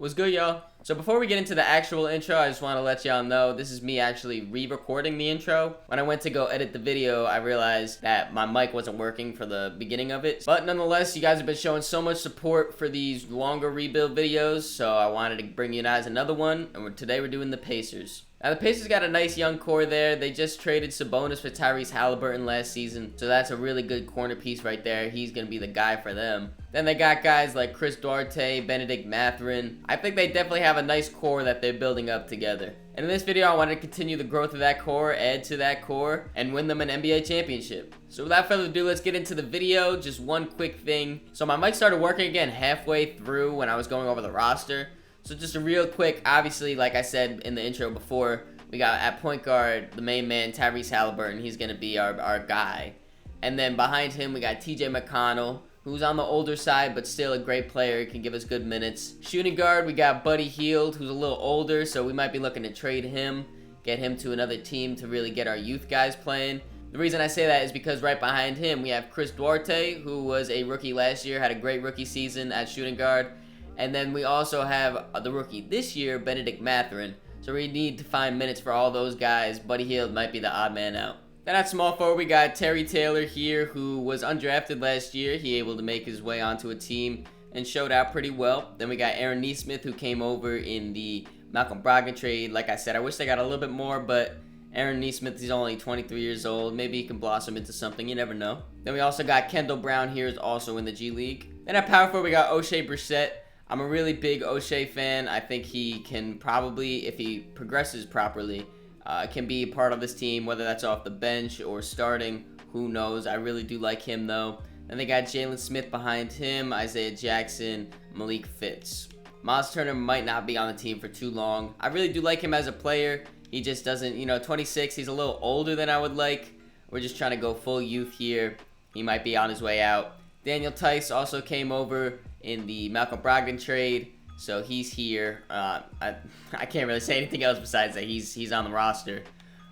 What's good, y'all? So before we get into the actual intro, I just want to let y'all know this is me actually re-recording the intro. When I went to go edit the video, I realized that my mic wasn't working for the beginning of it. But nonetheless, you guys have been showing so much support for these longer rebuild videos, so I wanted to bring you guys another one. And today we're doing the Pacers. Now, the Pacers got a nice young core there. They just traded Sabonis for Tyrese Haliburton last season, so that's a really good corner piece right there. He's going to be the guy for them. Then they got guys like Chris Duarte, Benedict Mathurin. I think they definitely have a nice core that they're building up together. And in this video, I wanted to continue the growth of that core, add to that core, and win them an NBA championship. So without further ado, let's get into the video. Just one quick thing. So my mic started working again halfway through when I was going over the roster. So just a real quick, obviously, like I said in the intro before, we got at point guard, the main man, Tyrese Haliburton. He's going to be our guy. And then behind him, we got TJ McConnell, who's on the older side, but still a great player, can give us good minutes. Shooting guard, we got Buddy Hield, who's a little older, so we might be looking to trade him, get him to another team to really get our youth guys playing. The reason I say that is because right behind him, we have Chris Duarte, who was a rookie last year, had a great rookie season at shooting guard. And then we also have the rookie this year, Benedict Mathurin. So we need to find minutes for all those guys. Buddy Hield might be the odd man out. Then at small forward, we got Terry Taylor here, who was undrafted last year. He able to make his way onto a team and showed out pretty well. Then we got Aaron Nesmith, who came over in the Malcolm Brogdon trade. Like I said, I wish they got a little bit more, but Aaron Nesmith, he's only 23 years old. Maybe he can blossom into something. You never know. Then we also got Kendall Brown here, is also in the G League. Then at power forward, we got O'Shea Brissett. I'm a really big O'Shea fan. I think he can probably, if he progresses properly, can be a part of this team, whether that's off the bench or starting. Who knows? I really do like him, though. Then they got Jalen Smith behind him, Isaiah Jackson, Malik Fitz. Miles Turner might not be on the team for too long. I really do like him as a player. He just doesn't, 26, he's a little older than I would like. We're just trying to go full youth here. He might be on his way out. Daniel Tice also came over in the Malcolm Brogdon trade, so he's here. I can't really say anything else besides that he's on the roster.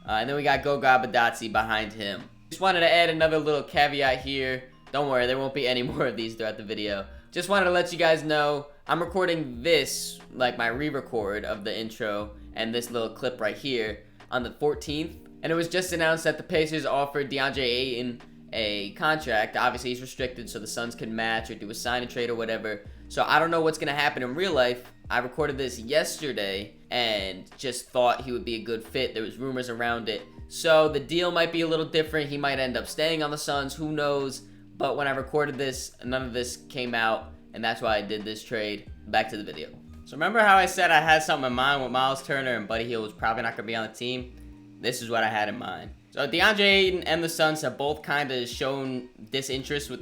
And then we got Goga Bitadze behind him. Just wanted to add another little caveat here. Don't worry, there won't be any more of these throughout the video. Just wanted to let you guys know I'm recording this, like my re-record of the intro and this little clip right here, on the 14th. And it was just announced that the Pacers offered DeAndre Ayton a contract. Obviously he's restricted, so the Suns can match or do a sign and trade or whatever. So I don't know what's gonna happen in real life. I recorded this yesterday and just thought he would be a good fit. There was rumors around it, so the deal might be a little different. He might end up staying on the Suns, who knows. But when I recorded this, none of this came out, and that's why I did this trade. Back to the video. So remember how I said I had something in mind with Miles Turner and Buddy Hield was probably not gonna be on the team? This is what I had in mind. So DeAndre Ayton and the Suns have both kind of shown disinterest with,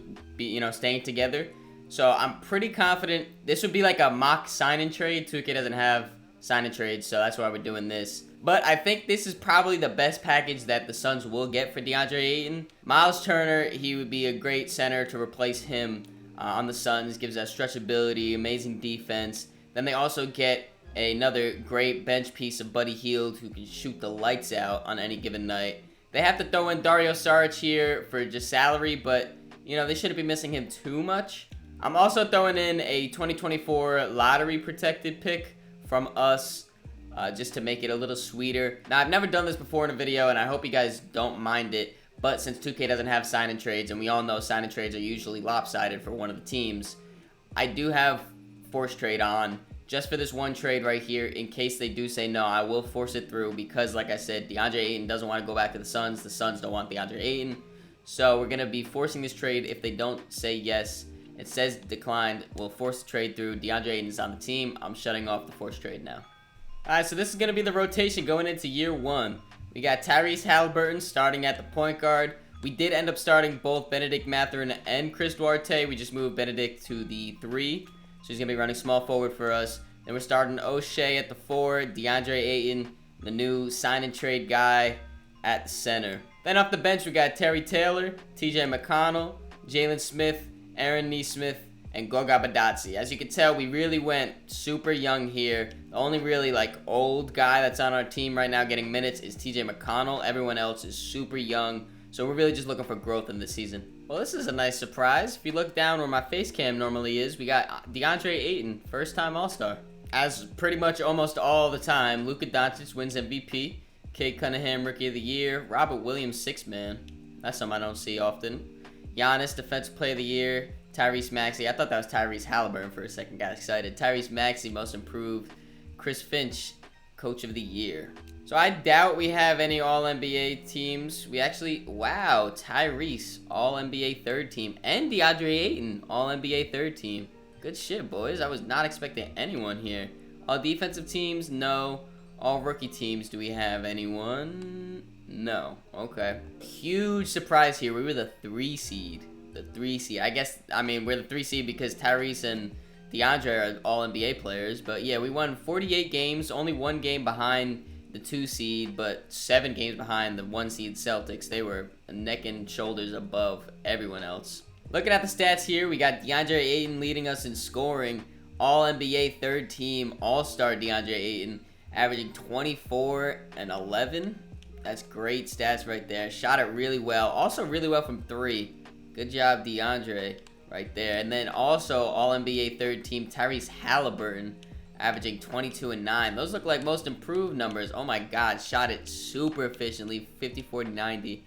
staying together. So I'm pretty confident this would be like a mock sign-and trade. 2K doesn't have sign-and trades, so that's why we're doing this. But I think this is probably the best package that the Suns will get for DeAndre Ayton. Miles Turner, he would be a great center to replace him on the Suns. Gives us stretchability, amazing defense. Then they also get another great bench piece of Buddy Hield, who can shoot the lights out on any given night. They have to throw in Dario Saric here for just salary, but, they shouldn't be missing him too much. I'm also throwing in a 2024 lottery protected pick from us, just to make it a little sweeter. Now, I've never done this before in a video, and I hope you guys don't mind it, but since 2K doesn't have sign-and trades, and we all know sign-and trades are usually lopsided for one of the teams, I do have force trade on. Just for this one trade right here, in case they do say no, I will force it through because, like I said, DeAndre Ayton doesn't want to go back to the Suns. The Suns don't want DeAndre Ayton. So we're going to be forcing this trade. If they don't say yes, it says declined, we'll force the trade through. DeAndre Ayton's on the team. I'm shutting off the force trade now. Alright, so this is going to be the rotation going into year one. We got Tyrese Haliburton starting at the point guard. We did end up starting both Benedict Mathurin and Chris Duarte. We just moved Benedict to the 3. So he's going to be running small forward for us. Then we're starting O'Shea at the 4, DeAndre Ayton, the new sign-and-trade guy, at the center. Then off the bench, we got Terry Taylor, TJ McConnell, Jalen Smith, Aaron Nesmith, and Goga Bitadze. As you can tell, we really went super young here. The only really old guy that's on our team right now getting minutes is TJ McConnell. Everyone else is super young. So we're really just looking for growth in this season. Well, this is a nice surprise. If you look down where my face cam normally is, we got DeAndre Ayton, first-time All-Star. as pretty much almost all the time, Luka Doncic wins MVP. Cade Cunningham, Rookie of the Year. Robert Williams, Sixth Man. That's something I don't see often. Giannis, Defensive Player of the Year. Tyrese Maxey. I thought that was Tyrese Haliburton for a second. Got excited. Tyrese Maxey, Most Improved. Chris Finch, Coach of the Year. So I doubt we have any All-NBA teams. We actually, wow, Tyrese, All-NBA third team. And DeAndre Ayton, All-NBA third team. Good shit, boys. I was not expecting anyone here. All defensive teams? No. All rookie teams, do we have anyone? No. Okay. Huge surprise here. We were the 3 seed. The 3 seed. I mean, we're the 3 seed because Tyrese and DeAndre are all NBA players. But yeah, we won 48 games. Only 1 game behind the 2 seed, but 7 games behind the 1 seed Celtics. They were neck and shoulders above everyone else. Looking at the stats here, we got DeAndre Ayton leading us in scoring. All-NBA third team, All-Star DeAndre Ayton, averaging 24 and 11. That's great stats right there. Shot it really well. Also really well from 3. Good job, DeAndre, right there. And then also All-NBA third team, Tyrese Haliburton, averaging 22 and 9. Those look like Most Improved numbers. Oh my God, shot it super efficiently, 54-90.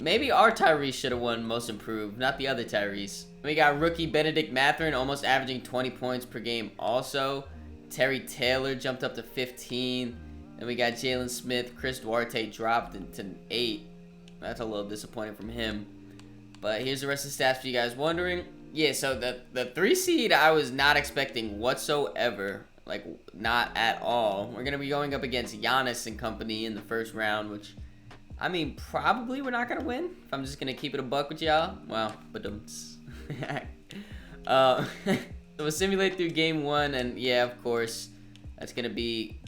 Maybe our Tyrese should have won Most Improved, not the other Tyrese. We got rookie Benedict Mathurin almost averaging 20 points per game also. Terry Taylor jumped up to 15. Then we got Jalen Smith. Chris Duarte dropped into 8. That's a little disappointing from him. But here's the rest of the stats for you guys wondering. Yeah, so the 3 seed I was not expecting whatsoever. Like, not at all. We're going to be going up against Giannis and company in the first round, which, I mean, probably we're not going to win. If I'm just going to keep it a buck with y'all. Well, but so we'll simulate through game 1, and yeah, of course, that's going to be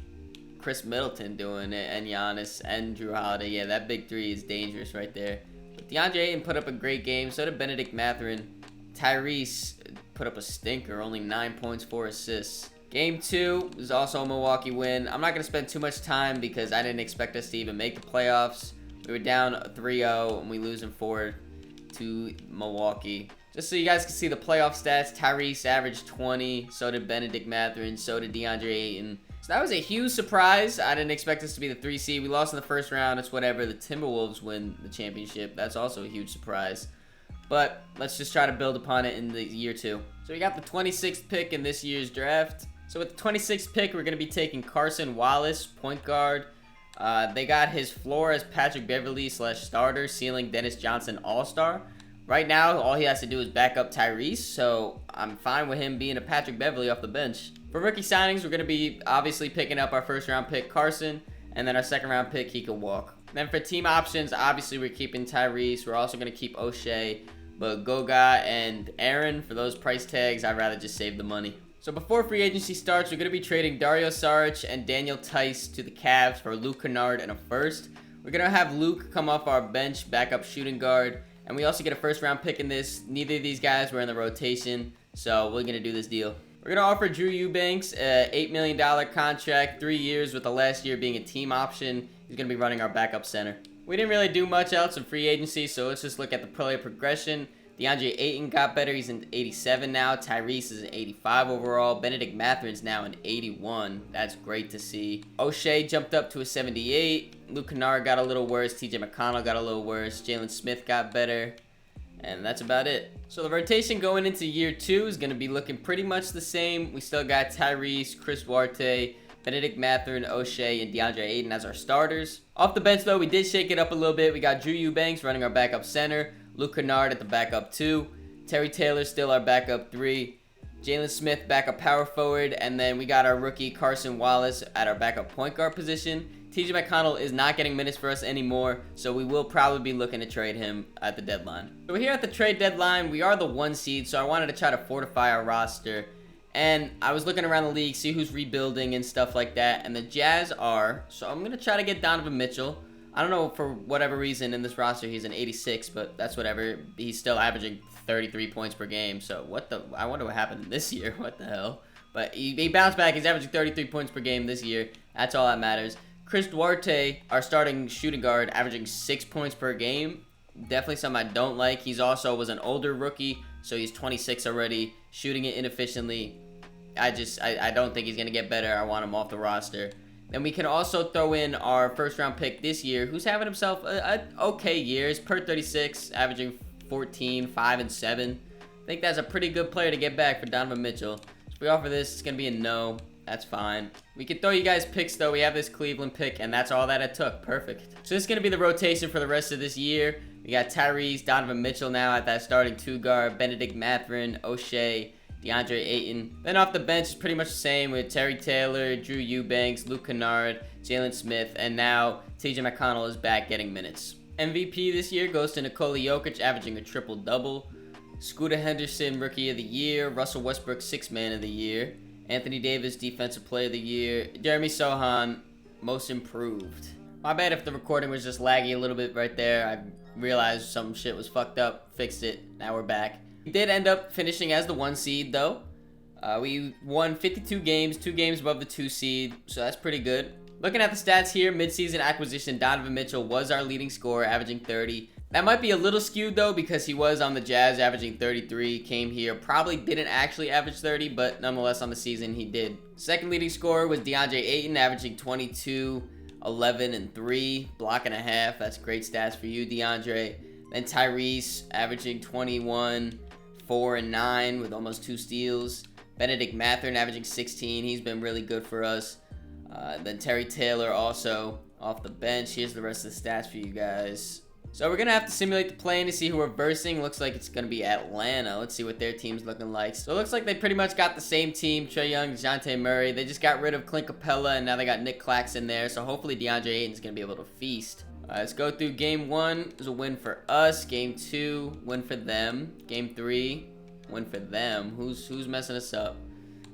Chris Middleton doing it, and Giannis, and Drew Holiday. Yeah, that big 3 is dangerous right there. But DeAndre Ayton put up a great game. So did Benedict Mathurin. Tyrese put up a stinker, only 9 points, 4 assists. Game 2 was also a Milwaukee win. I'm not going to spend too much time because I didn't expect us to even make the playoffs. We were down 3-0 and we losing 4 to Milwaukee. Just so you guys can see the playoff stats, Tyrese averaged 20, so did Benedict Mathurin, so did DeAndre Ayton. So that was a huge surprise. I didn't expect us to be the 3 seed. We lost in the first round. It's whatever. The Timberwolves win the championship. That's also a huge surprise. But let's just try to build upon it in the year 2. So we got the 26th pick in this year's draft. So with the 26th pick, we're going to be taking Carson Wallace, point guard. They got his floor as Patrick Beverley / starter, ceiling Dennis Johnson All-Star. Right now, all he has to do is back up Tyrese, so I'm fine with him being a Patrick Beverley off the bench. For rookie signings, we're going to be obviously picking up our first round pick, Carson, and then our second round pick, he could walk. Then for team options, obviously we're keeping Tyrese. We're also going to keep O'Shea, but Goga and Aaron, for those price tags, I'd rather just save the money. So before free agency starts, we're going to be trading Dario Saric and Daniel Tice to the Cavs for Luke Kennard and a first. We're going to have Luke come off our bench, backup shooting guard, and we also get a first round pick in this. Neither of these guys were in the rotation, so we're going to do this deal. We're going to offer Drew Eubanks a $8 million contract, 3 years, with the last year being a team option. He's going to be running our backup center. We didn't really do much else in free agency, so let's just look at the player progression. DeAndre Ayton got better. He's an 87 now. Tyrese is an 85 overall. Benedict Mathurin's now an 81. That's great to see. O'Shea jumped up to a 78. Luke Kennard got a little worse. TJ McConnell got a little worse. Jalen Smith got better. And that's about it. So the rotation going into year 2 is going to be looking pretty much the same. We still got Tyrese, Chris Duarte, Benedict Mathurin, O'Shea, and DeAndre Ayton as our starters. Off the bench, though, we did shake it up a little bit. We got Drew Eubanks running our backup center. Luke Kennard at the backup 2. Terry Taylor still our backup 3. Jalen Smith backup power forward. And then we got our rookie Carson Wallace at our backup point guard position. TJ McConnell is not getting minutes for us anymore, so we will probably be looking to trade him at the deadline. So here at the trade deadline, we are the 1 seed, so I wanted to try to fortify our roster. And I was looking around the league, see who's rebuilding and stuff like that, and the Jazz are. So I'm going to try to get Donovan Mitchell. I don't know, for whatever reason in this roster he's an 86, but that's whatever. He's still averaging 33 points per game, so I wonder what happened this year. What the hell? But he bounced back. He's averaging 33 points per game this year. That's all that matters. Chris Duarte, our starting shooting guard, averaging 6 points per game. Definitely something I don't like. He's also was an older rookie, so he's 26 already, shooting it inefficiently. I don't think he's going to get better. I want him off the roster. Then we can also throw in our first round pick this year, who's having himself an okay year. He's per 36, averaging 14, 5, and 7. I think that's a pretty good player to get back for Donovan Mitchell. If we offer this, it's going to be a no. That's fine. We can throw you guys picks, though. We have this Cleveland pick, and that's all that it took. Perfect. So this is going to be the rotation for the rest of this year. We got Tyrese, Donovan Mitchell now at that starting 2 guard, Benedict Mathurin, O'Shea, DeAndre Ayton. Then off the bench is pretty much the same with Terry Taylor, Drew Eubanks, Luke Kennard, Jalen Smith, and now TJ McConnell is back getting minutes. MVP this year goes to Nikola Jokic, averaging a triple-double. Scooter Henderson, Rookie of the Year. Russell Westbrook, Sixth Man of the Year. Anthony Davis, Defensive Player of the Year. Jeremy Sohan, Most Improved. My bad if the recording was just laggy a little bit right there. I realized some shit was fucked up, fixed it, now we're back. We did end up finishing as the 1 seed, though. We won 52 games, 2 games above the 2 seed, so that's pretty good. Looking at the stats here, midseason acquisition, Donovan Mitchell was our leading scorer, averaging 30. That might be a little skewed, though, because he was on the Jazz, averaging 33, came here, probably didn't actually average 30, but nonetheless on the season he did. Second leading scorer was DeAndre Ayton, averaging 22, 11, and 3, block and a half. That's great stats for you, DeAndre. Then Tyrese, averaging 21, 4, and 9 with almost 2 steals. Benedict Mathurin averaging 16. He's been really good for us. Then Terry Taylor also off the bench. Here's the rest of the stats for you guys. So we're going to have to simulate the play-in to see who we're versing. Looks like it's going to be Atlanta. Let's see what their team's looking like. So it looks like they pretty much got the same team. Trae Young, DeJounte Murray. They just got rid of Clint Capella, and now they got Nick Claxton there. So hopefully DeAndre Ayton's going to be able to feast. Let's go through game 1. Is a win for us. Game 2, win for them. Game 3, win for them. Who's messing us up?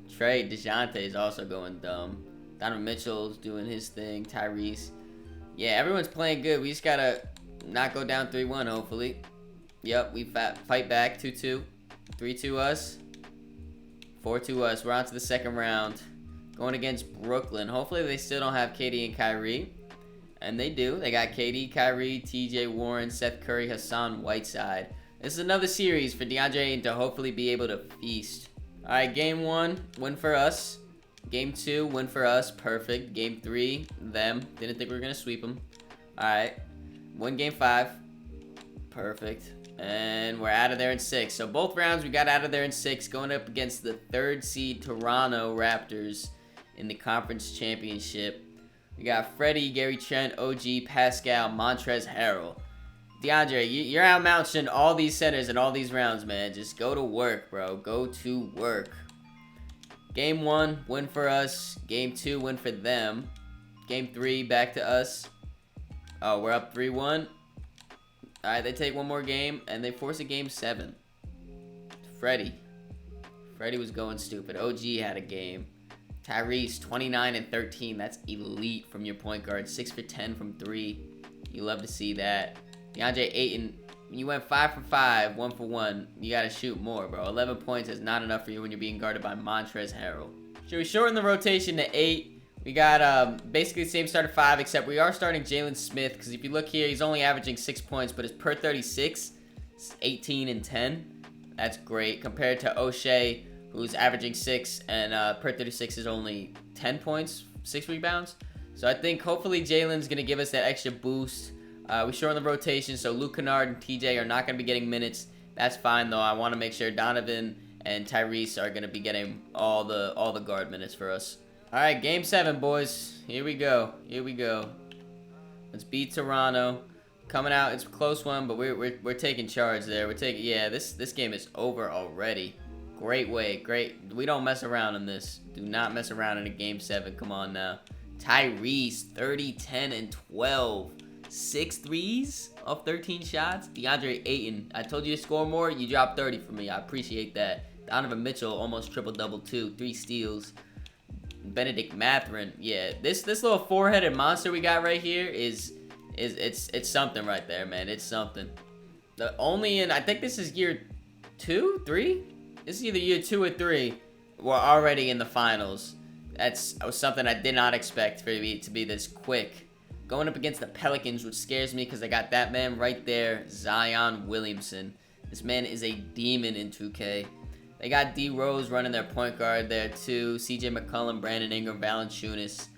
DeJounte is also going dumb. Donovan Mitchell's doing his thing. Tyrese. Yeah, everyone's playing good. We just got to not go down 3-1, hopefully. Yep, we fight back. 2-2. 3-2 us. 4-2 us. We're on to the second round. Going against Brooklyn. Hopefully they still don't have KD and Kyrie. And they do. They got KD, Kyrie, TJ Warren, Seth Curry, Hassan Whiteside. This is another series for DeAndre Ayton to hopefully be able to feast. Alright, game 1, win for us. Game 2, win for us. Perfect. Game 3, them. Didn't think we were going to sweep them. Alright. Win game 5. Perfect. And we're out of there in 6. So both rounds we got out of there in 6. Going up against the 3rd seed Toronto Raptors in the conference championship. We got Freddie, Gary Trent, OG, Pascal, Montrezl Harrell. DeAndre, you're out-mounting all these centers in all these rounds, man. Just go to work, bro. Go to work. Game 1, win for us. Game 2, win for them. Game 3, back to us. Oh, we're up 3-1. Alright, they take one more game, and they force a game 7. Freddie was going stupid. OG had a game. Tyrese, 29 and 13. That's elite from your point guard. 6 for 10 from 3. You love to see that. DeAndre Ayton, you went 5 for 5, 1 for 1. You got to shoot more, bro. 11 points is not enough for you when you're being guarded by Montrezl Harrell. Should we shorten the rotation to 8? We got basically the same start of 5, except we are starting Jalen Smith, because if you look here, he's only averaging 6 points, but his per 36 is 18 and 10. That's great compared to O'Shea, who's averaging 6, and per 36 is only 10 points, 6 rebounds. So I think hopefully Jalen's going to give us that extra boost. We shorten the rotation, so Luke Kennard and TJ are not going to be getting minutes. That's fine, though. I want to make sure Donovan and Tyrese are going to be getting all the guard minutes for us. All right, Game 7, boys. Here we go. Here we go. Let's beat Toronto. Coming out, it's a close one, but we're taking charge there. Yeah, this game is over already. Great way, great. We don't mess around in this. Do not mess around in a Game 7. Come on now. Tyrese, 30, 10, and 12. 6 threes off 13 shots. DeAndre Ayton, I told you to score more. You dropped 30 for me. I appreciate that. Donovan Mitchell, almost triple-double too. 3 steals. Benedict Mathurin, yeah. This little 4-headed monster we got right here it's something right there, man. It's something. I think this is year 2, 3. This is either year 2 or 3. We're already in the finals. That was something I did not expect for it to be this quick. Going up against the Pelicans, which scares me because I got that man right there, Zion Williamson. This man is a demon in 2K. They got D Rose running their point guard there too. CJ McCollum, Brandon Ingram, Valanciunas.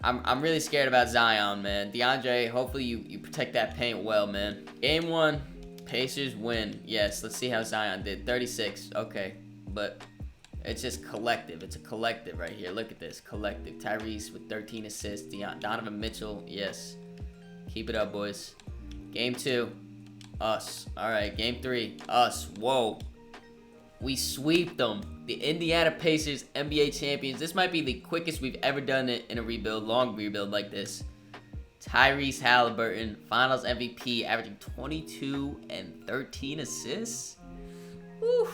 I'm really scared about Zion, man. DeAndre, hopefully you protect that paint well, man. Game 1, Pacers win. Yes, let's see how Zion did. 36, okay. But it's just collective. It's a collective right here. Look at this, collective. Tyrese with 13 assists. Donovan Mitchell, yes. Keep it up, boys. Game 2, us. All right, game 3, us. Whoa. We sweep them. The Indiana Pacers, NBA champions. This might be the quickest we've ever done it in a rebuild, long rebuild like this. Tyrese Haliburton, Finals MVP, averaging 22 and 13 assists. Whew.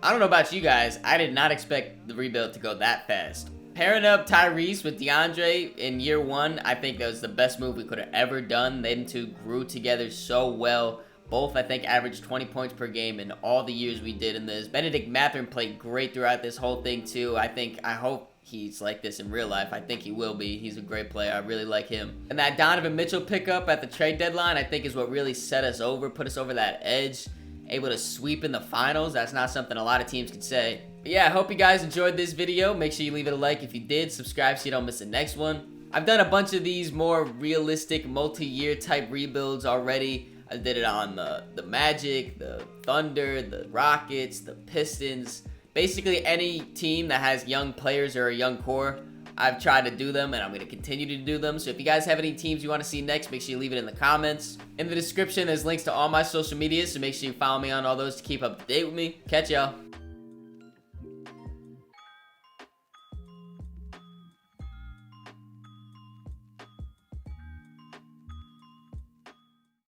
I don't know about you guys. I did not expect the rebuild to go that fast. Pairing up Tyrese with DeAndre in year 1, I think that was the best move we could have ever done. Them two grew together so well. Both, I think, averaged 20 points per game in all the years we did in this. Benedict Mathurin played great throughout this whole thing, too. I hope he's like this in real life. I think he will be. He's a great player. I really like him. And that Donovan Mitchell pickup at the trade deadline, I think, is what really set us over, put us over that edge. Able to sweep in the finals. That's not something a lot of teams can say. But yeah, I hope you guys enjoyed this video. Make sure you leave it a like if you did. Subscribe so you don't miss the next one. I've done a bunch of these more realistic, multi-year type rebuilds already. I did it on the Magic, the Thunder, the Rockets, the Pistons. Basically any team that has young players or a young core, I've tried to do them and I'm going to continue to do them. So if you guys have any teams you want to see next, make sure you leave it in the comments. In the description, there's links to all my social media, so make sure you follow me on all those to keep up to date with me. Catch y'all.